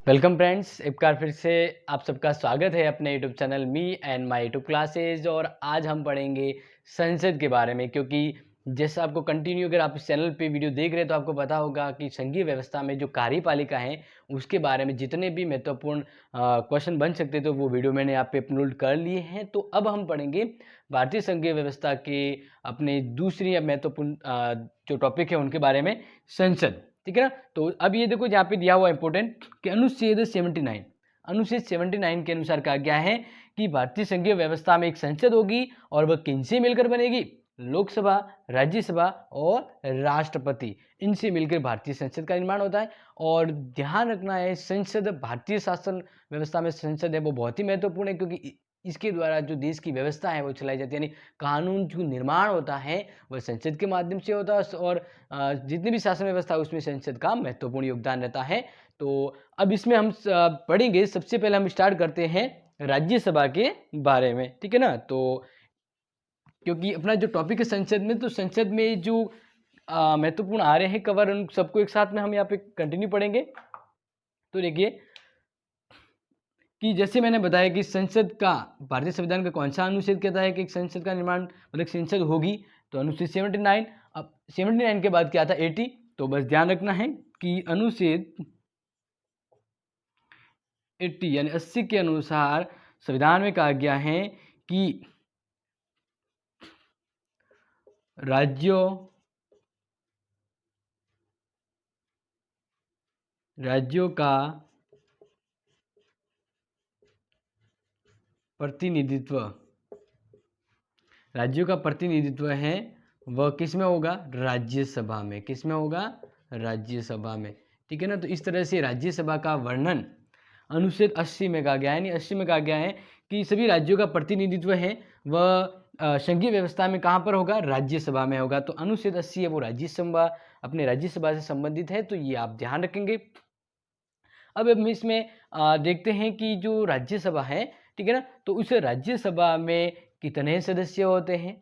Welcome friends, एक बार फिर से आप सबका स्वागत है अपने YouTube channel me and my YouTube classes. और आज हम पढ़ेंगे संसद के बारे में, क्योंकि जैसा आपको कंटिन्यू अगर आप इस चैनल पे वीडियो देख रहे हैं तो आपको पता होगा कि संघीय व्यवस्था में जो कार्यपालिका है उसके बारे में जितने भी महत्वपूर्ण क्वेश्चन बन सकते तो वो वीडियो मैंने यहाँ पे अपलोड कर लिए हैं। तो अब हम पढ़ेंगे भारतीय संघीय व्यवस्था के अपने दूसरी महत्वपूर्ण जो टॉपिक है उनके बारे में, संसद। ठीक है ना। तो अब ये देखो यहाँ पे दिया हुआ इंपॉर्टेंट कि अनुच्छेद 79 के अनुसार कहा गया है कि भारतीय संघीय व्यवस्था में एक संसद होगी और वह किनसे मिलकर बनेगी? लोकसभा, राज्यसभा और राष्ट्रपति, इनसे मिलकर भारतीय संसद का निर्माण होता है। और ध्यान रखना है, संसद भारतीय शासन व्यवस्था में संसद है वो बहुत ही महत्वपूर्ण है, क्योंकि इसके द्वारा जो देश की व्यवस्था है वो चलाई जाती है, यानी कानून जो निर्माण होता है वह संसद के माध्यम से होता है। और जितनी भी शासन व्यवस्था है उसमें संसद का महत्वपूर्ण योगदान रहता है। तो अब इसमें हम पढ़ेंगे। सबसे पहले हम स्टार्ट करते हैं राज्यसभा के बारे में। ठीक है ना। तो क्योंकि अपना जो टॉपिक है संसद में, तो संसद में जो महत्वपूर्ण आ रहे हैं कवर, उन सबको एक साथ में हम यहाँ पे कंटिन्यू पढ़ेंगे। तो देखिए कि जैसे मैंने बताया कि संसद का, भारतीय संविधान का कौन सा अनुच्छेद कहता है कि एक संसद का निर्माण मतलब संसद होगी? तो अनुच्छेद 79। अब 79 के बाद क्या आता? 80। तो बस ध्यान रखना है कि अनुच्छेद 80 यानी 80 के अनुसार संविधान में कहा गया है कि राज्यों का प्रतिनिधित्व है वह किस में होगा? राज्यसभा में। किस में होगा? राज्यसभा में। ठीक है ना। तो इस तरह से राज्यसभा का वर्णन अनुच्छेद 80 में कहा गया है। यानी 80 में कहा गया है कि सभी राज्यों का प्रतिनिधित्व है वह संघीय व्यवस्था में कहाँ पर होगा? राज्यसभा में होगा। तो अनुच्छेद 80 है वो राज्यसभा, अपने राज्यसभा से संबंधित है, तो ये आप ध्यान रखेंगे। अब हम इसमें देखते हैं कि जो राज्यसभा है, ठीक है ना, तो उस राज्यसभा में कितने सदस्य होते हैं?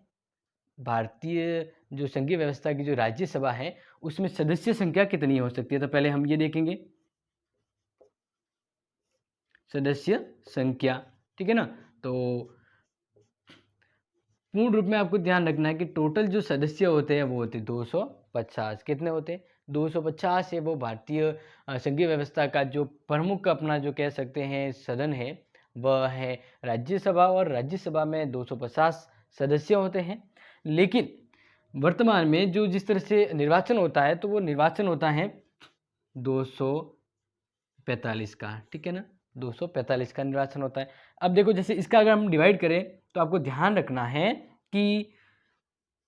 भारतीय जो संघीय व्यवस्था की जो राज्यसभा है उसमें सदस्य संख्या कितनी हो सकती है? तो पहले हम ये देखेंगे सदस्य संख्या। ठीक है ना। तो पूर्ण रूप में आपको ध्यान रखना है कि टोटल जो सदस्य होते हैं वो होते 250। कितने होते हैं? 250 है वो भारतीय संघीय व्यवस्था का जो प्रमुख अपना जो कह सकते हैं सदन है वह है राज्यसभा। और राज्यसभा में 250 सदस्य होते हैं। लेकिन वर्तमान में जो जिस तरह से निर्वाचन होता है तो वो निर्वाचन होता है 245 का। ठीक है ना। 245 का निर्वाचन होता है। अब देखो जैसे इसका अगर हम डिवाइड करें तो आपको ध्यान रखना है कि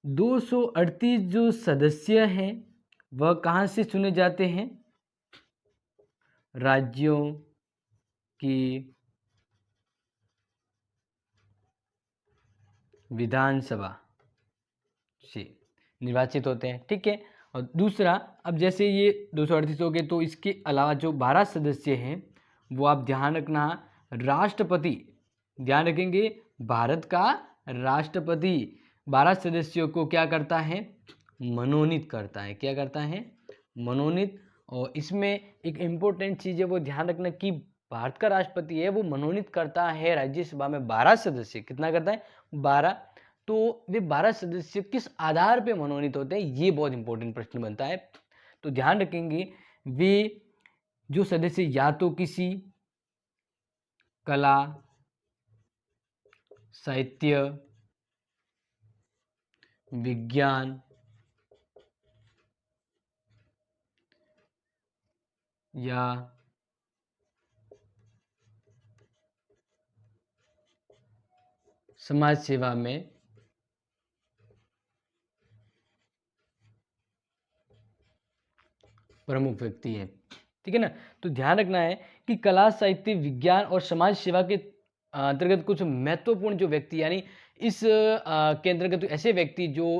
238 जो सदस्य हैं वह कहाँ से चुने जाते हैं? राज्यों की विधानसभा से निर्वाचित होते हैं। ठीक है। और दूसरा, अब जैसे ये 238 हो गए तो इसके अलावा जो 12 सदस्य हैं वो आप ध्यान रखना, राष्ट्रपति, ध्यान रखेंगे, भारत का राष्ट्रपति 12 सदस्यों को क्या करता है? मनोनीत करता है। क्या करता है? मनोनीत। और इसमें एक इम्पोर्टेंट चीज़ है वो ध्यान रखना कि भारत का राष्ट्रपति है वो मनोनीत करता है राज्यसभा में 12 सदस्य। कितना करता है? 12। तो वे 12 सदस्य किस आधार पे मनोनीत होते हैं, ये बहुत इंपॉर्टेंट प्रश्न बनता है। तो ध्यान रखेंगे वे जो सदस्य या तो किसी कला, साहित्य, विज्ञान या समाज सेवा में प्रमुख व्यक्ति है। ठीक है ना। तो ध्यान रखना है कि कला, साहित्य, विज्ञान और समाज सेवा के अंतर्गत कुछ महत्वपूर्ण जो व्यक्ति, यानी इस के अंतर्गत ऐसे व्यक्ति जो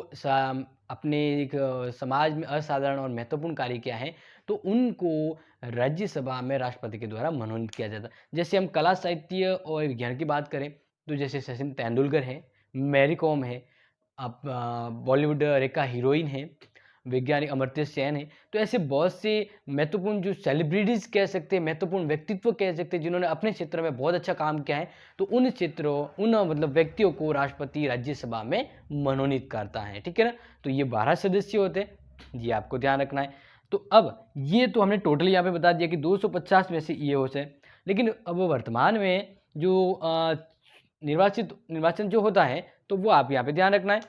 अपने एक समाज में असाधारण और महत्वपूर्ण कार्य किया है तो उनको राज्यसभा में राष्ट्रपति के द्वारा मनोनीत किया जाता है। जैसे हम कला, साहित्य और विज्ञान की बात करें तो जैसे सचिन तेंदुलकर है, मैरी कॉम है, अब बॉलीवुड रेखा हीरोइन है, वैज्ञानिक अमर्त्य सेन है। तो ऐसे बहुत से महत्वपूर्ण जो सेलिब्रिटीज़ कह सकते हैं, महत्वपूर्ण व्यक्तित्व कह सकते हैं, जिन्होंने अपने क्षेत्र में बहुत अच्छा काम किया है, तो उन क्षेत्रों उन मतलब व्यक्तियों को राष्ट्रपति राज्यसभा में मनोनीत करता है, ठीक है ना? तो ये 12 सदस्य होते हैं, ये आपको ध्यान रखना है। तो अब ये तो हमने टोटल यहाँ पे बता दिया कि 250 में से ये होते हैं, लेकिन अब वर्तमान में जो निर्वाचन जो होता है, तो वो आप यहाँ पे ध्यान रखना है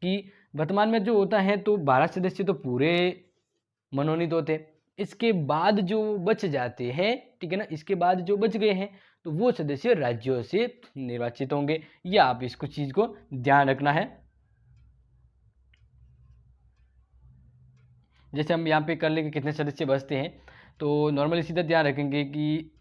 कि वर्तमान में जो होता है तो 12 सदस्य तो पूरे मनोनीत होते हैं। इसके बाद जो बच जाते हैं, ठीक है ना, इसके बाद जो बच गए हैं तो वो सदस्य राज्यों से निर्वाचित होंगे। या आप इसको चीज को ध्यान रखना है। जैसे हम यहाँ पे कर लेंगे कितने सदस्य बचते हैं, तो नॉर्मली सीधा ध्यान रखेंगे कि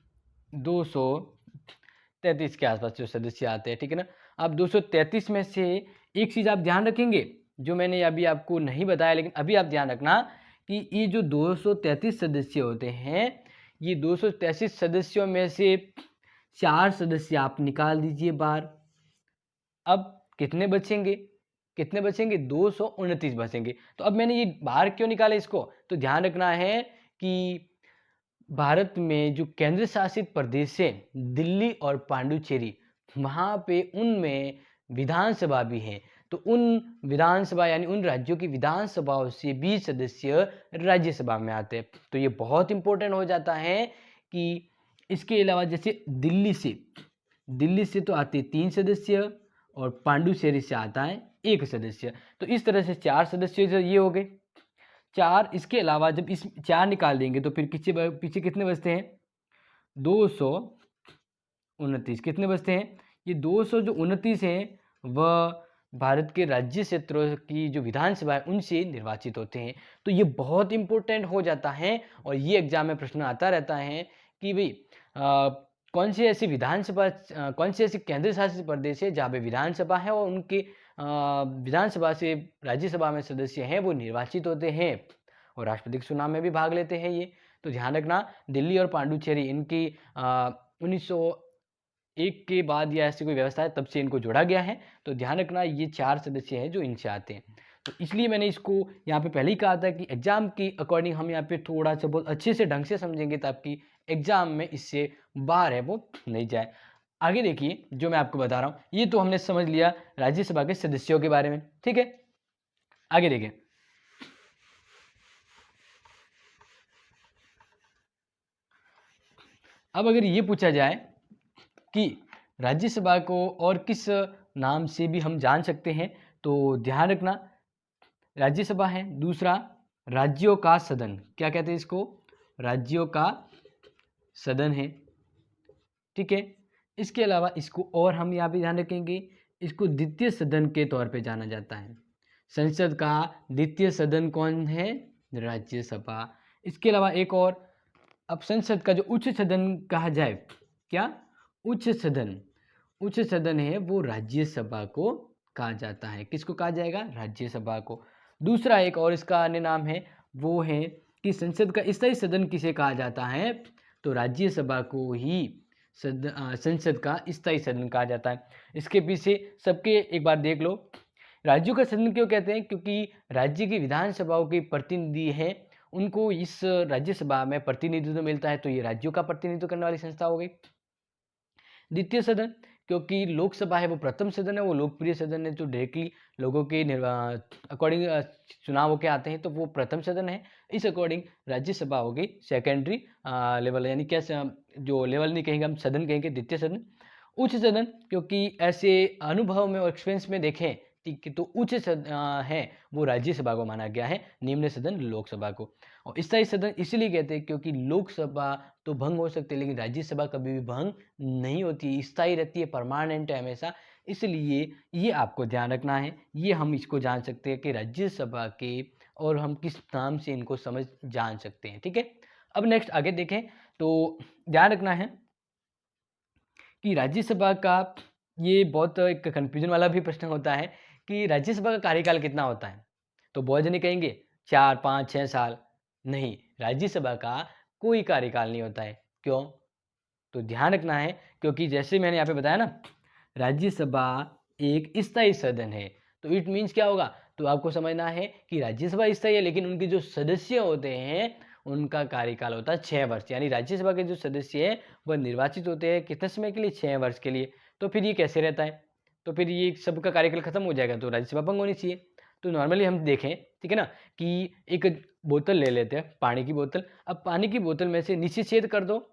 233 के आसपास जो सदस्य आते हैं, ठीक है ना। अब 233 में से एक चीज़ आप ध्यान रखेंगे जो मैंने अभी आपको नहीं बताया, लेकिन अभी आप ध्यान रखना कि ये जो 233 सदस्य होते हैं, ये 233 सदस्यों में से 4 सदस्य आप निकाल दीजिए बाहर। अब कितने बचेंगे? 229 बचेंगे। तो अब मैंने ये बाहर क्यों निकाला इसको? तो ध्यान रखना है कि भारत में जो केंद्र शासित प्रदेश है, दिल्ली और पांडुचेरी, वहाँ पे उनमें विधानसभा भी है। तो उन विधानसभा यानी उन राज्यों की विधानसभाओं से भी सदस्य राज्यसभा में आते हैं। तो ये बहुत इंपॉर्टेंट हो जाता है कि इसके अलावा जैसे दिल्ली से तो आते 3 सदस्य और पांडुचेरी से आता है 1 सदस्य। तो इस तरह से 4 सदस्य जो ये हो गए 4। इसके अलावा जब इस 4 निकाल देंगे तो फिर पीछे कितने बचते हैं? 229 कितने बचते हैं? ये 229 हैं वह भारत के राज्य क्षेत्रों की जो विधानसभा है उनसे निर्वाचित होते हैं। तो ये बहुत इंपॉर्टेंट हो जाता है और ये एग्जाम में प्रश्न आता रहता है कि भाई कौन सी ऐसी कौन सी ऐसी केंद्र शासित प्रदेश है जहाँ पे विधानसभा है और उनके विधानसभा से राज्यसभा में सदस्य हैं वो निर्वाचित होते हैं और राष्ट्रपति के चुनाव में भी भाग लेते हैं ये। तो ध्यान रखना दिल्ली और पांडुचेरी इनकी 1901 के बाद या ऐसी कोई व्यवस्था है तब से इनको जोड़ा गया है। तो ध्यान रखना ये 4 सदस्य हैं जो इनसे आते हैं। तो इसलिए मैंने इसको यहाँ पे पहले ही कहा था कि एग्जाम की अकॉर्डिंग हम यहाँ पे थोड़ा सा बहुत अच्छे से ढंग से समझेंगे ताकि एग्जाम में इससे बाहर है वो नहीं जाए। आगे देखिए जो मैं आपको बता रहा हूँ, ये तो हमने समझ लिया राज्यसभा के सदस्यों के बारे में, ठीक है। आगे देखिए अब अगर ये पूछा जाए कि राज्यसभा को और किस नाम से भी हम जान सकते हैं, तो ध्यान रखना राज्यसभा है, दूसरा राज्यों का सदन, क्या कहते हैं इसको? राज्यों का सदन है, ठीक है। इसके अलावा इसको और हम यहाँ पे ध्यान रखेंगे, इसको द्वितीय सदन के तौर पे जाना जाता है। संसद का द्वितीय सदन कौन है? राज्यसभा। इसके अलावा एक और, अब संसद का जो उच्च सदन कहा जाए, क्या? उच्च सदन है वो राज्यसभा को कहा जाता है। किसको कहा जाएगा? राज्यसभा को। दूसरा एक और इसका अन्य नाम है वो है कि संसद का स्थायी सदन किसे कहा जाता है? तो राज्यसभा को ही संसद का स्थायी सदन कहा जाता है। इसके पीछे सबके एक बार देख लो, राज्यों का सदन क्यों कहते हैं? क्योंकि राज्य की विधानसभाओं के प्रतिनिधि हैं, उनको इस राज्यसभा में प्रतिनिधित्व मिलता है, तो ये राज्यों का प्रतिनिधित्व करने वाली संस्था हो गई। द्वितीय सदन, क्योंकि लोकसभा है वो प्रथम सदन है, वो लोकप्रिय सदन है जो डायरेक्टली लोगों के अकॉर्डिंग चुनाव होके आते हैं, तो वो प्रथम सदन है। इस अकॉर्डिंग राज्यसभा हो गई सेकेंडरी लेवल, यानी क्या जो लेवल नहीं कहेंगे हम, सदन कहेंगे द्वितीय सदन। उच्च सदन, क्योंकि ऐसे अनुभव में और एक्सपीरियंस में देखें, ठीक है, तो उच्च सदन है वो राज्यसभा को माना गया है, निम्न सदन लोकसभा को। और स्थायी सदन इसलिए कहते हैं क्योंकि लोकसभा तो भंग हो सकती है लेकिन राज्यसभा कभी भी भंग नहीं होती, स्थायी रहती है, परमानेंट है हमेशा। इसलिए ये आपको ध्यान रखना है, ये हम इसको जान सकते हैं कि राज्यसभा के और हम किस नाम से इनको समझ जान सकते हैं, ठीक है। अब नेक्स्ट आगे देखें तो ध्यान रखना है कि राज्यसभा का ये बहुत एक कंफ्यूजन वाला भी प्रश्न होता है कि राज्यसभा का कार्यकाल कितना होता है? तो बहुत जने कहेंगे 4, 5, 6 साल। नहीं, राज्यसभा का कोई कार्यकाल नहीं होता है। क्यों? तो ध्यान रखना है क्योंकि जैसे मैंने यहाँ पे बताया ना, राज्यसभा एक स्थायी सदन है, तो इट मीन्स क्या होगा? तो आपको समझना है कि राज्यसभा स्थायी है, लेकिन उनके जो सदस्य होते हैं उनका कार्यकाल होता है 6 वर्ष। यानी राज्यसभा के जो सदस्य हैं वह निर्वाचित होते हैं कितने समय के लिए? 6 वर्ष के लिए। तो फिर ये कैसे रहता है? तो फिर ये सबका कार्यकाल खत्म हो जाएगा तो राज्यसभा भंग होनी चाहिए। तो नॉर्मली हम देखें, ठीक है ना, कि एक बोतल ले लेते हैं, पानी की बोतल। अब पानी की बोतल में से नीचे छेद कर दो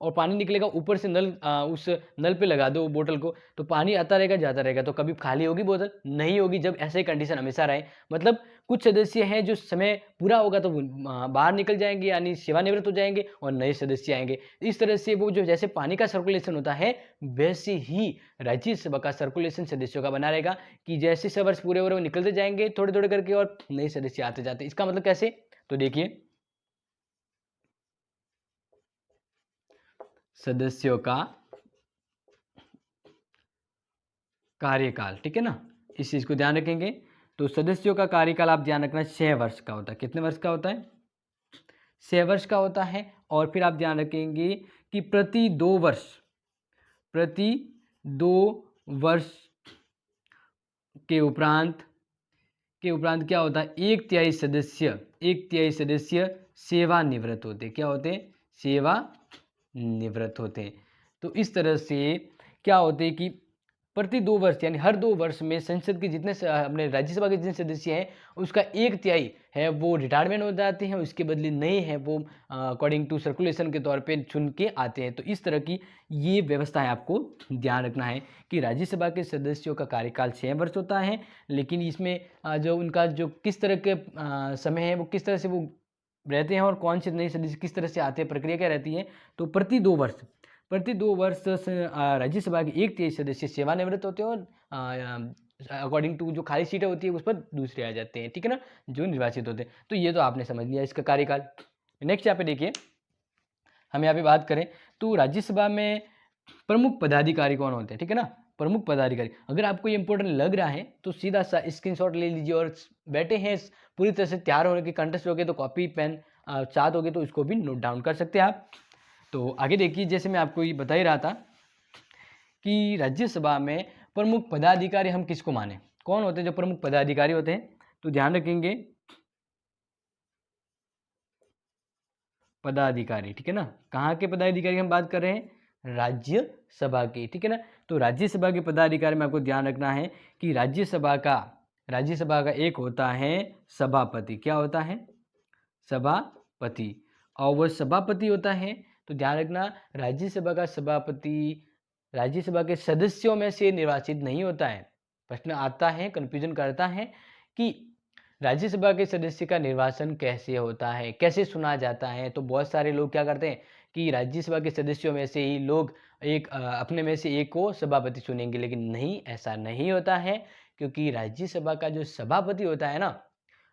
और पानी निकलेगा, ऊपर से नल उस नल पे लगा दो बोतल को, तो पानी आता रहेगा, जाता रहेगा। तो कभी खाली होगी बोतल? नहीं होगी, जब ऐसे कंडीशन हमेशा रहे। मतलब कुछ सदस्य हैं जो समय पूरा होगा तो वो बाहर निकल जाएँगे, यानी सेवानिवृत्त हो जाएँगे और नए सदस्य आएँगे। इस तरह से वो जो जैसे पानी का सर्कुलेशन होता है, वैसे ही राज्यसभा का सर्कुलेशन सदस्यों का बना रहेगा कि जैसे 6 वर्ष पूरे हो रहे, वो निकलते जाएँगे थोड़े-थोड़े करके और नए सदस्य आते जाते। इसका मतलब कैसे? तो देखिए, सदस्यों का कार्यकाल, ठीक है ना? इस चीज़ को ध्यान रखेंगे। तो सदस्यों का कार्यकाल आप ध्यान रखना 6 वर्ष का होता है। कितने वर्ष का होता है? 6 वर्ष का होता है। और फिर आप ध्यान रखेंगे कि प्रति 2 वर्ष के उपरांत क्या होता है? 1 तिहाई सदस्य सेवानिवृत्त होते हैं। क्या होते हैं? सेवानिवृत्त होते हैं। तो इस तरह से क्या होते हैं कि प्रति 2 वर्ष यानी हर 2 वर्ष में संसद के जितने अपने राज्यसभा के जितने सदस्य हैं, उसका 1 तिहाई है वो रिटायरमेंट हो जाते हैं, उसके बदले नए हैं वो अकॉर्डिंग टू सर्कुलेशन के तौर पे चुन के आते हैं। तो इस तरह की ये व्यवस्था है, आपको ध्यान रखना है कि राज्यसभा के सदस्यों का कार्यकाल 6 वर्ष होता है, लेकिन इसमें जो उनका जो किस तरह के समय है, वो किस तरह से वो रहते हैं और कौन से नए सदस्य किस तरह से आते हैं, प्रक्रिया क्या रहती है। तो प्रति 2 वर्ष राज्यसभा के 1 तिहाई सदस्य सेवानिवृत्त होते हैं और अकॉर्डिंग टू जो खाली सीटें होती है उस पर दूसरे आ जाते हैं, ठीक है ना, जो निर्वाचित होते हैं। तो ये तो आपने समझ लिया इसका कार्यकाल। नेक्स्ट यहाँ पे देखिए, हम यहाँ पे बात करें तो राज्यसभा में प्रमुख पदाधिकारी कौन होते हैं, ठीक है ना। प्रमुख पदाधिकारी, अगर आपको ये इंपॉर्टेंट लग रहा है तो सीधा सा स्क्रीनशॉट ले लीजिए और बैठे हैं पूरी तरह से तैयार होने के, कंटेस्ट हो गए तो कॉपी पेन चाहत हो गए तो उसको भी नोट डाउन कर सकते हैं आप। तो आगे देखिए, जैसे मैं आपको ये बता ही रहा था कि राज्यसभा में प्रमुख पदाधिकारी हम किसको माने, कौन होते हैं जो प्रमुख पदाधिकारी होते हैं। तो ध्यान रखेंगे पदाधिकारी, ठीक है ना, कहाँ के पदाधिकारी हम बात कर रहे हैं? राज्यसभा की, ठीक है ना। तो राज्यसभा के पदाधिकारी में आपको ध्यान रखना है कि राज्यसभा का एक होता है सभापति। क्या होता है? सभापति। और वो सभापति होता है, तो ध्यान रखना राज्यसभा का सभापति राज्यसभा के सदस्यों में से निर्वाचित नहीं होता है। प्रश्न आता है, कंफ्यूजन करता है कि राज्यसभा के सदस्य का निर्वाचन कैसे होता है, कैसे चुना जाता है। तो बहुत सारे लोग क्या करते हैं कि राज्यसभा के सदस्यों में से ही लोग अपने में से एक को सभापति चुनेंगे, लेकिन नहीं, ऐसा नहीं होता है, क्योंकि राज्यसभा का जो सभापति होता है ना,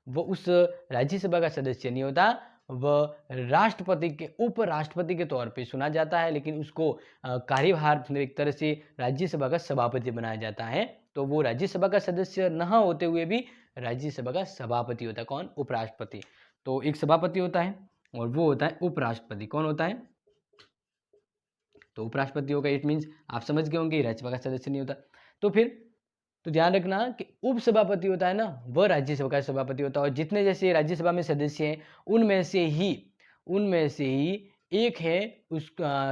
वो उस राज्यसभा का सदस्य नहीं होता, वह राष्ट्रपति के उपराष्ट्रपति के तौर पे चुना जाता है, लेकिन उसको कार्यभार एक तरह से राज्यसभा का सभापति बनाया जाता है। तो वो राज्यसभा का सदस्य न होते हुए भी राज्यसभा का सभापति होता है। कौन? उपराष्ट्रपति। तो एक सभापति होता है और वो होता है उपराष्ट्रपति। कौन होता है? तो उपराष्ट्रपति होगा। इट मीन्स आप समझ गए होंगे राज्यसभा का सदस्य नहीं होता। तो फिर तो ध्यान रखना कि उपसभापति होता है ना, वह राज्यसभा का सभापति होता है, और जितने जैसे राज्यसभा में सदस्य हैं उनमें से ही एक है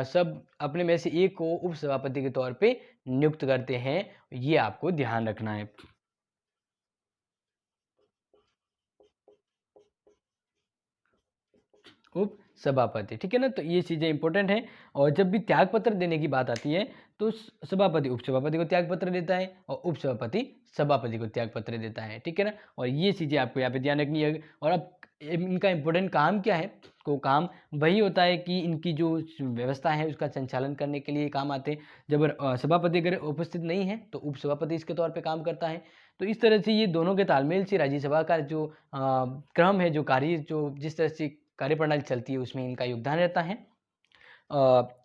सब अपने में से एक को उपसभापति के तौर पे नियुक्त करते हैं। ये आपको ध्यान रखना है। उप सभापति, ठीक है ना। तो ये चीज़ें इंपॉर्टेंट हैं। और जब भी त्याग पत्र देने की बात आती है तो सभापति उपसभापति को त्याग पत्र देता है और उपसभापति सभापति को त्याग पत्र देता है, ठीक है ना। और ये चीज़ें आपको यहाँ पे ध्यान रखनी है। और अब इनका इम्पोर्टेंट काम क्या है? तो काम वही होता है कि इनकी जो व्यवस्था है उसका संचालन करने के लिए काम आते हैं। जब सभापति अगर उपस्थित नहीं है तो उपसभापति इसके तौर पर काम करता है। तो इस तरह से ये दोनों के तालमेल से राज्यसभा का जो क्रम है, जो कार्य, जो जिस तरह से कार्यप्रणाली चलती है, उसमें इनका योगदान रहता है।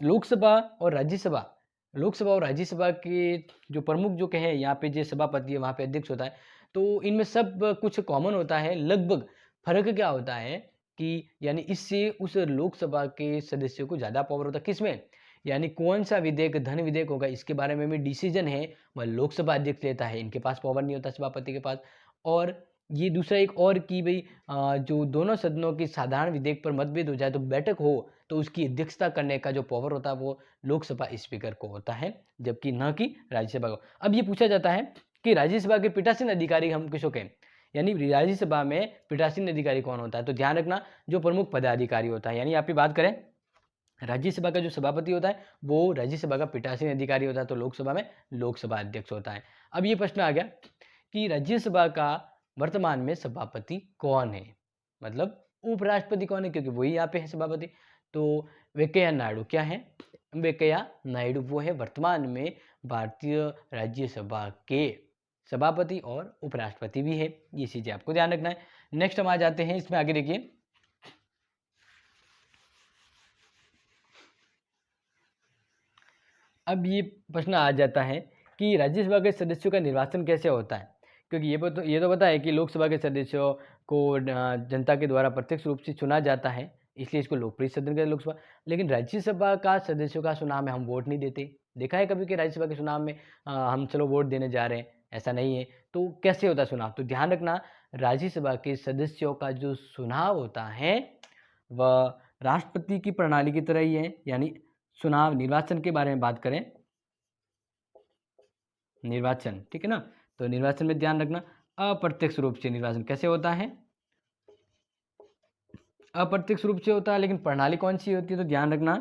लोकसभा और राज्यसभा के जो प्रमुख जो कहे, यहाँ पे जो सभापति है वहाँ पे अध्यक्ष होता है। तो इनमें सब कुछ कॉमन होता है। लगभग फर्क क्या होता है कि यानी इससे उस लोकसभा के सदस्यों को ज़्यादा पावर होता है। किसमें? यानी कौन सा विधेयक धन विधेयक होगा इसके बारे में भी डिसीजन है वह लोकसभा अध्यक्ष लेता है, इनके पास पावर नहीं होता सभापति के पास। और ये दूसरा एक और कि भाई जो दोनों सदनों की साधारण विधेयक पर मतभेद हो जाए तो बैठक हो तो उसकी अध्यक्षता करने का जो पावर होता है वो लोकसभा स्पीकर को होता है, जबकि न कि राज्यसभा को। अब ये पूछा जाता है कि राज्यसभा के पीठासीन अधिकारी हम किसको कहें, यानी राज्यसभा में पीठासीन अधिकारी कौन होता है। तो ध्यान रखना जो प्रमुख पदाधिकारी होता है, यानी आप ही बात करें राज्यसभा का जो सभापति होता है वो राज्यसभा का पीठासीन अधिकारी होता है, तो लोकसभा में लोकसभा अध्यक्ष होता है। अब ये प्रश्न आ गया कि राज्यसभा का वर्तमान में सभापति कौन है, मतलब उपराष्ट्रपति कौन है, क्योंकि वही यहाँ पे है सभापति। तो वेंकैया नायडू क्या है, वेंकैया नायडू वो है वर्तमान में भारतीय राज्यसभा के सभापति और उपराष्ट्रपति भी है। ये चीजें आपको ध्यान रखना है। नेक्स्ट हम आ जाते हैं इसमें, आगे देखिए अब ये प्रश्न आ जाता है कि राज्यसभा के सदस्यों का निर्वाचन कैसे होता है, क्योंकि ये तो पता है कि लोकसभा के सदस्यों को जनता के द्वारा प्रत्यक्ष रूप से चुना जाता है, इसलिए इसको लोकप्रिय सदन कहते हैं लोकसभा। लेकिन राज्यसभा का सदस्यों का चुनाव में हम वोट नहीं देते। देखा है कभी कि राज्यसभा के चुनाव में हम चलो वोट देने जा रहे हैं, ऐसा नहीं है। तो कैसे होता है चुनाव, तो ध्यान रखना राज्यसभा के सदस्यों का जो चुनाव होता है वह राष्ट्रपति की प्रणाली की तरह ही है, यानी चुनाव निर्वाचन के बारे में बात करें, निर्वाचन, ठीक है ना। तो निर्वाचन में ध्यान रखना अप्रत्यक्ष रूप से निर्वाचन कैसे होता है, अप्रत्यक्ष रूप से होता है, लेकिन प्रणाली कौन सी होती है, तो ध्यान रखना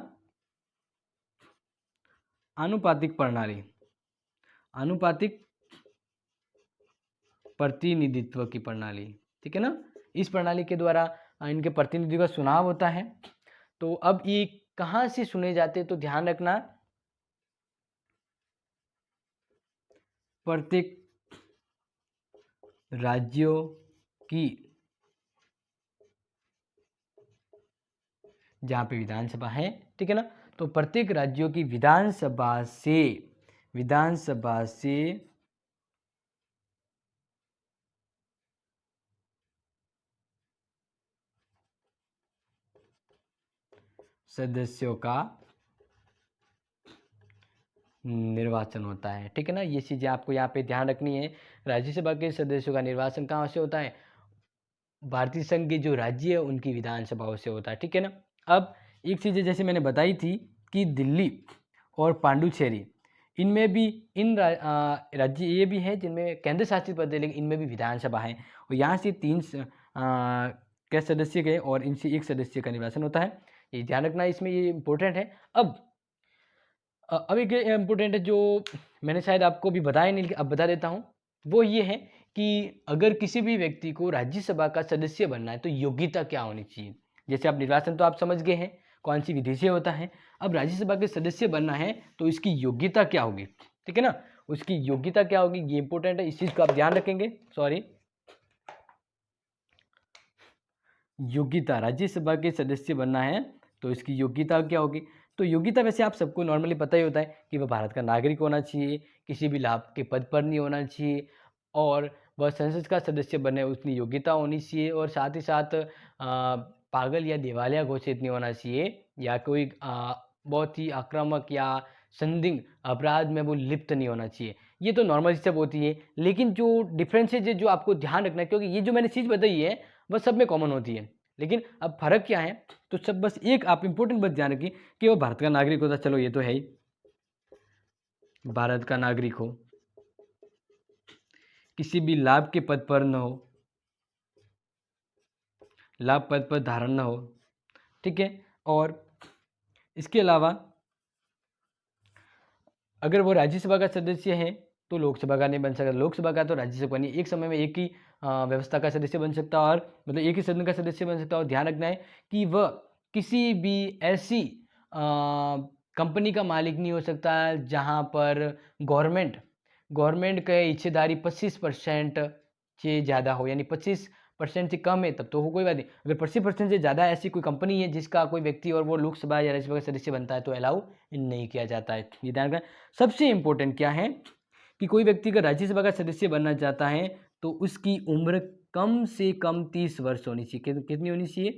आनुपातिक प्रणाली, आनुपातिक प्रतिनिधित्व की प्रणाली, ठीक है ना। इस प्रणाली के द्वारा इनके प्रतिनिधि का चुनाव होता है। तो अब ये कहाँ से चुने जाते हैं, तो ध्यान रखना प्रत्येक राज्यों की जहाँ पे विधानसभा है, ठीक है ना, तो प्रत्येक राज्यों की विधानसभा से सदस्यों का निर्वाचन होता है, ठीक है ना। ये चीजें आपको यहाँ पे ध्यान रखनी है। राज्यसभा के सदस्यों का निर्वाचन कहाँ से होता है, भारतीय संघ के जो राज्य है उनकी विधानसभाओं से होता है, ठीक है ना। अब एक चीज़ जैसे मैंने बताई थी कि दिल्ली और पांडुचेरी इनमें भी राज्य ये भी है जिनमें केंद्र शासित प्रदेश, लेकिन इनमें भी विधानसभा है और यहाँ से 3 के सदस्य गए और इनसे एक सदस्य का निर्वाचन होता है। ये ध्यान रखना, इसमें ये इम्पोर्टेंट है। अब एक इम्पोर्टेंट है जो मैंने शायद आपको भी बताया नहीं, अब बता देता हूँ। वो ये है कि अगर किसी भी व्यक्ति को राज्यसभा का सदस्य बनना है तो योग्यता क्या होनी चाहिए। जैसे आप निर्वाचन तो आप समझ गए हैं कौन सी विधि से होता है, अब राज्यसभा के सदस्य बनना है तो इसकी योग्यता क्या होगी, ठीक है ना। उसकी योग्यता क्या होगी ये इंपॉर्टेंट है, इस चीज को आप ध्यान रखेंगे। सॉरी, योग्यता, राज्यसभा के सदस्य बनना है तो इसकी योग्यता क्या होगी। तो योग्यता वैसे आप सबको नॉर्मली पता ही होता है कि वह भारत का नागरिक होना चाहिए, किसी भी लाभ के पद पर नहीं होना चाहिए और वह संसद का सदस्य बने उसकी योग्यता होनी चाहिए और साथ ही साथ पागल या दिवालिया घोषित नहीं होना चाहिए या कोई बहुत ही आक्रामक या संदिग्ध अपराध में वो लिप्त नहीं होना चाहिए। ये तो नॉर्मल सब होती है, लेकिन जो डिफरेंसेज है जो आपको ध्यान रखना है, क्योंकि ये जो मैंने चीज़ बताई है वह सब में कॉमन होती है, लेकिन अब फर्क क्या है, तो सब बस एक आप इंपॉर्टेंट बात ध्यान रखिए कि वो भारत का नागरिक होता, चलो ये तो है ही, भारत का नागरिक हो, किसी भी लाभ के पद पर न हो, लाभ पद पर धारण न हो, ठीक है। और इसके अलावा अगर वो राज्यसभा का सदस्य है तो लोकसभा का नहीं बन सकता, लोकसभा का तो राज्यसभा नहीं, एक समय में एक ही व्यवस्था का सदस्य बन सकता और मतलब एक ही सदन का सदस्य बन सकता। और ध्यान रखना है कि वह किसी भी ऐसी कंपनी का मालिक नहीं हो सकता जहां पर गवर्नमेंट के हिस्सेदारी 25% से ज़्यादा हो, यानी 25% से कम है तब तो हो कोई बात नहीं, अगर 25% से ज़्यादा ऐसी कोई कंपनी है जिसका कोई व्यक्ति और वो लोकसभा या राज्यसभा का सदस्य बनता है तो अलाउ नहीं किया जाता है। ये ध्यान रखना। सबसे इम्पोर्टेंट क्या है कि कोई व्यक्ति अगर राज्यसभा का सदस्य बनना चाहता है तो उसकी उम्र कम से कम 30 वर्ष होनी चाहिए। कितनी होनी चाहिए?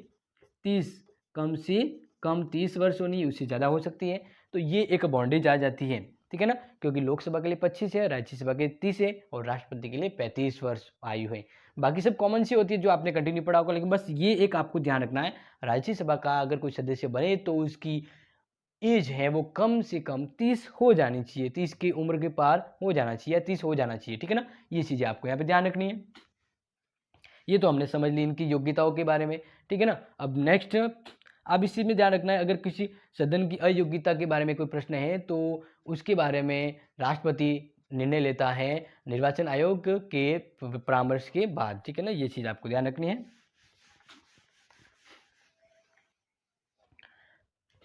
30, कम से कम 30 वर्ष होनी है, उससे ज़्यादा हो सकती है। तो ये एक बाउंड्रीज आ जाती है, ठीक है ना, क्योंकि लोकसभा के लिए 25 है, राज्यसभा के 30 है और राष्ट्रपति के लिए 35 वर्ष आयु है। बाकी सब कॉमन सी होती है जो आपने कंटिन्यू पढ़ा होगा, लेकिन बस ये एक आपको ध्यान रखना है, राज्यसभा का अगर कोई सदस्य बने तो उसकी एज है वो कम से कम 30 हो जानी चाहिए, 30 की उम्र के पार हो जाना चाहिए या 30 हो जाना चाहिए, ठीक है ना। ये चीज़ें आपको यहाँ पे ध्यान रखनी है। ये तो हमने समझ ली इनकी योग्यताओं के बारे में, ठीक है ना। अब नेक्स्ट आप इस चीज़ में ध्यान रखना है, अगर किसी सदन की अयोग्यता के बारे में कोई प्रश्न है तो उसके बारे में राष्ट्रपति निर्णय लेता है निर्वाचन आयोग के परामर्श के बाद, ठीक है ना। ये चीज़ आपको ध्यान रखनी है।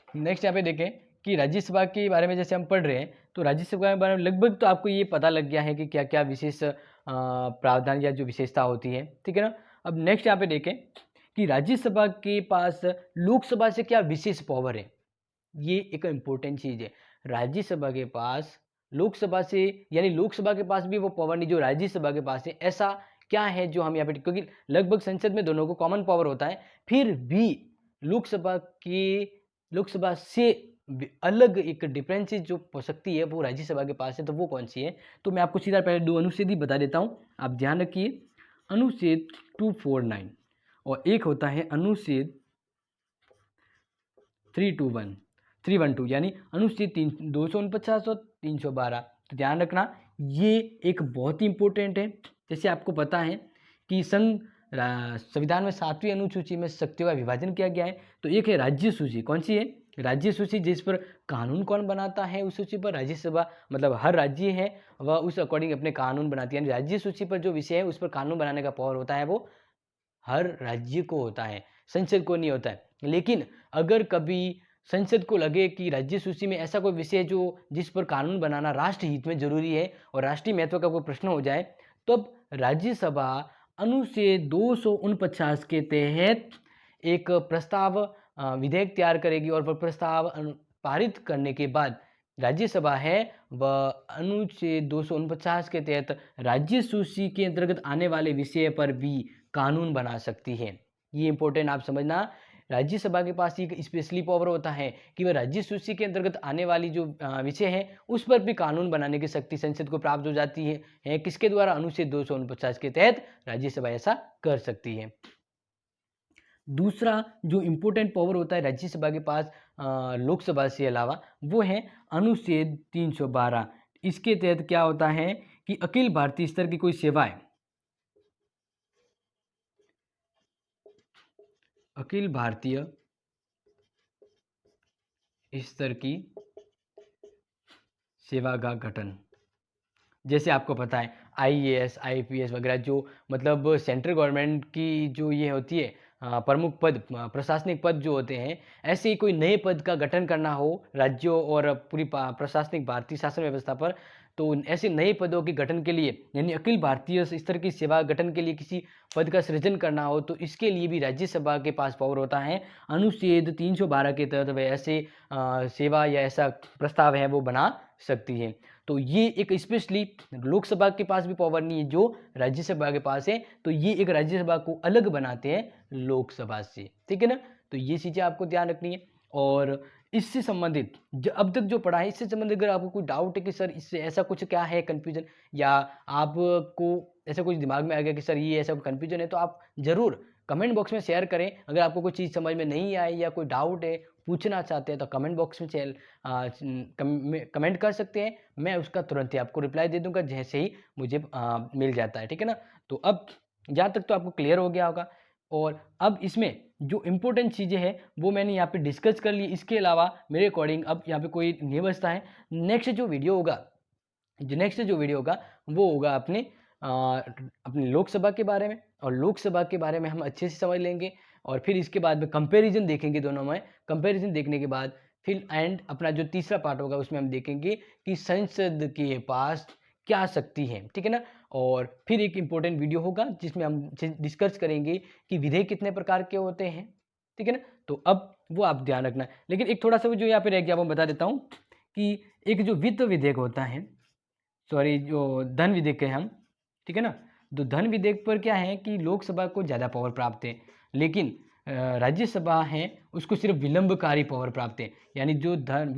नेक्स्ट यहाँ पे देखें कि राज्यसभा के बारे में जैसे हम पढ़ रहे हैं, तो राज्यसभा के बारे में लगभग तो आपको ये पता लग गया है कि क्या क्या विशेष प्रावधान या जो विशेषता होती है, ठीक है ना। अब नेक्स्ट यहाँ पे देखें कि राज्यसभा के पास लोकसभा से क्या विशेष पावर है। ये एक इम्पोर्टेंट चीज़ है। राज्यसभा के पास लोकसभा से, यानी लोकसभा के पास भी वो पावर नहीं जो राज्यसभा के पास है। ऐसा क्या है जो हम यहाँ पे, क्योंकि लगभग संसद में दोनों को कॉमन पावर होता है, फिर भी लोकसभा से अलग एक डिफरेंस जो हो सकती है वो राज्यसभा के पास है, तो वो कौन सी है। तो मैं आपको सीधा पहले 2 अनुच्छेद ही बता देता हूँ, आप ध्यान रखिए। अनुच्छेद 249 और एक होता है अनुच्छेद 312 यानी अनुच्छेद 249 और 312। तो ध्यान रखना ये एक बहुत ही इंपॉर्टेंट है। जैसे आपको पता है कि संविधान में 7वीं अनुसूची में शक्तियों का विभाजन किया गया है, तो एक है राज्य सूची। कौन सी है? राज्य सूची, जिस पर कानून कौन बनाता है, उस सूची पर राज्यसभा, मतलब हर राज्य है वह उस अकॉर्डिंग अपने कानून बनाती है। राज्य सूची पर जो विषय है उस पर कानून बनाने का पावर होता है वो हर राज्य को होता है, संसद को नहीं होता है। लेकिन अगर कभी संसद को लगे कि राज्य सूची में ऐसा कोई विषय जो जिस पर कानून बनाना राष्ट्र हित में जरूरी है और राष्ट्रीय महत्व का कोई प्रश्न हो जाए, तब राज्यसभा अनुच्छेद 249 के तहत एक प्रस्ताव विधेयक तैयार करेगी और वह प्रस्ताव पारित करने के बाद राज्यसभा है वह अनुच्छेद 249 के तहत राज्य सूची के अंतर्गत आने वाले विषय पर भी कानून बना सकती है। ये इंपॉर्टेंट आप समझना, राज्यसभा के पास एक स्पेशली पावर होता है कि वह राज्य सूची के अंतर्गत आने वाली जो विषय है उस पर भी कानून बनाने की शक्ति संसद को प्राप्त हो जाती है किसके द्वारा? अनुच्छेद 249 के तहत राज्यसभा ऐसा कर सकती है। दूसरा जो इम्पोर्टेंट पावर होता है राज्यसभा के पास लोकसभा से अलावा, वो है अनुच्छेद 312। इसके तहत क्या होता है कि अखिल भारतीय स्तर की कोई सेवाएं, अखिल भारतीय स्तर की सेवा का गठन, जैसे आपको पता है आईएएस, आईपीएस वगैरह जो मतलब सेंट्रल गवर्नमेंट की जो ये होती है प्रमुख पद, प्रशासनिक पद जो होते हैं, ऐसे ही कोई नए पद का गठन करना हो राज्यों और पूरी प्रशासनिक भारतीय शासन व्यवस्था पर, तो ऐसे नए पदों के गठन के लिए यानी अखिल भारतीय स्तर की सेवा गठन के लिए किसी पद का सृजन करना हो तो इसके लिए भी राज्यसभा के पास पावर होता है। अनुच्छेद 312 के तहत वह ऐसे सेवा या ऐसा प्रस्ताव है वो बना सकती है। तो ये एक स्पेशली लोकसभा के पास भी पावर नहीं है जो राज्यसभा के पास है, तो ये एक राज्यसभा को अलग बनाते हैं लोकसभा से, ठीक है ना। तो ये चीज़ें आपको ध्यान रखनी है। और इससे संबंधित अब तक जो पढ़ा है इससे संबंधित अगर आपको कोई डाउट है कि सर इससे ऐसा कुछ क्या है कन्फ्यूजन, या आपको ऐसा कुछ दिमाग में आ गया कि सर ये ऐसा कन्फ्यूजन है, तो आप ज़रूर कमेंट बॉक्स में शेयर करें। अगर आपको कोई चीज़ समझ में नहीं आई या कोई डाउट है पूछना चाहते हैं तो कमेंट बॉक्स में कमेंट कर सकते हैं, मैं उसका तुरंत ही आपको रिप्लाई दे दूंगा जैसे ही मुझे मिल जाता है, ठीक है ना। तो अब जहाँ तक तो आपको क्लियर हो गया होगा। और अब इसमें जो इम्पोर्टेंट चीज़ें हैं वो मैंने यहाँ पे डिस्कस कर ली। इसके अलावा मेरे अकॉर्डिंग अब यहाँ पे कोई नहीं बचता है। नेक्स्ट जो वीडियो होगा वो होगा अपने लोकसभा के बारे में, और लोकसभा के बारे में हम अच्छे से समझ लेंगे और फिर इसके बाद में कंपैरिजन देखेंगे दोनों में। कंपैरिजन देखने के बाद फिर एंड अपना जो तीसरा पार्ट होगा उसमें हम देखेंगे कि संसद के पास क्या शक्ति है, ठीक है ना। और फिर एक इम्पोर्टेंट वीडियो होगा जिसमें हम डिस्कस करेंगे कि विधेयक कितने प्रकार के होते हैं, ठीक है ना। तो अब वो आप ध्यान रखना है। लेकिन एक थोड़ा सा जो यहाँ पे रह गया वो बता देता हूँ कि एक जो वित्त विधेयक होता है, सॉरी जो धन विधेयक है हम, ठीक है ना। तो धन विधेयक पर क्या है कि लोकसभा को ज़्यादा पावर प्राप्त है, लेकिन राज्यसभा है उसको सिर्फ विलंबकारी पावर प्राप्त है। यानी जो धन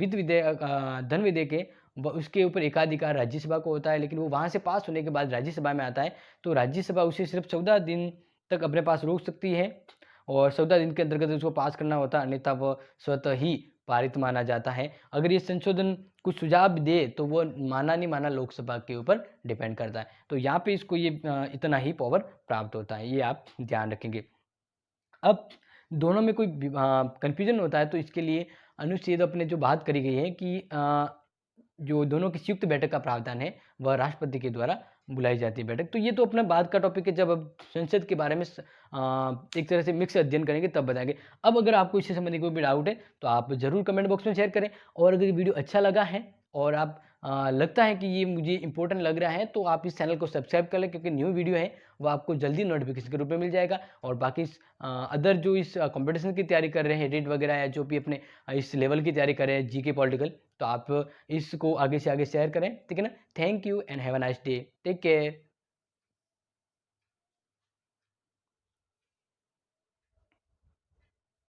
विधेयक है उसके ऊपर एकाधिकार राज्यसभा को होता है, लेकिन वो वहाँ से पास होने के बाद राज्यसभा में आता है, तो राज्यसभा उसे सिर्फ 14 दिन तक अपने पास रोक सकती है और 14 दिन के अंतर्गत उसको पास करना होता है, अन्यथा वह स्वतः ही पारित माना जाता है। अगर ये संशोधन कुछ सुझाव दे तो वो माना नहीं माना लोकसभा के ऊपर डिपेंड करता है। तो यहाँ पे इसको ये इतना ही पावर प्राप्त होता है, ये आप ध्यान रखेंगे। अब दोनों में कोई कन्फ्यूजन होता है तो इसके लिए अनुच्छेद अपने जो बात करी गई है कि जो दोनों की संयुक्त बैठक का प्रावधान है वह राष्ट्रपति के द्वारा बुलाई जाती है बैठक। तो ये तो अपना बाद का टॉपिक है, जब अब संसद के बारे में एक तरह से मिक्स अध्ययन करेंगे तब बताएंगे। अब अगर आपको इससे संबंधित कोई भी डाउट है तो आप ज़रूर कमेंट बॉक्स में शेयर करें, और अगर ये वीडियो अच्छा लगा है और आप लगता है कि ये मुझे इंपॉर्टेंट लग रहा है तो आप इस चैनल को सब्सक्राइब कर लें, क्योंकि न्यू वीडियो है वो आपको जल्दी नोटिफिकेशन के रूप में मिल जाएगा। और बाकी अदर जो इस कंपटीशन की तैयारी कर रहे हैं, एडिट वगैरह, या जो भी अपने इस लेवल की तैयारी कर रहे हैं जीके पॉलिटिकल, तो आप इसको आगे से आगे शेयर करें, ठीक है ना। Thank you and have a nice day, take care.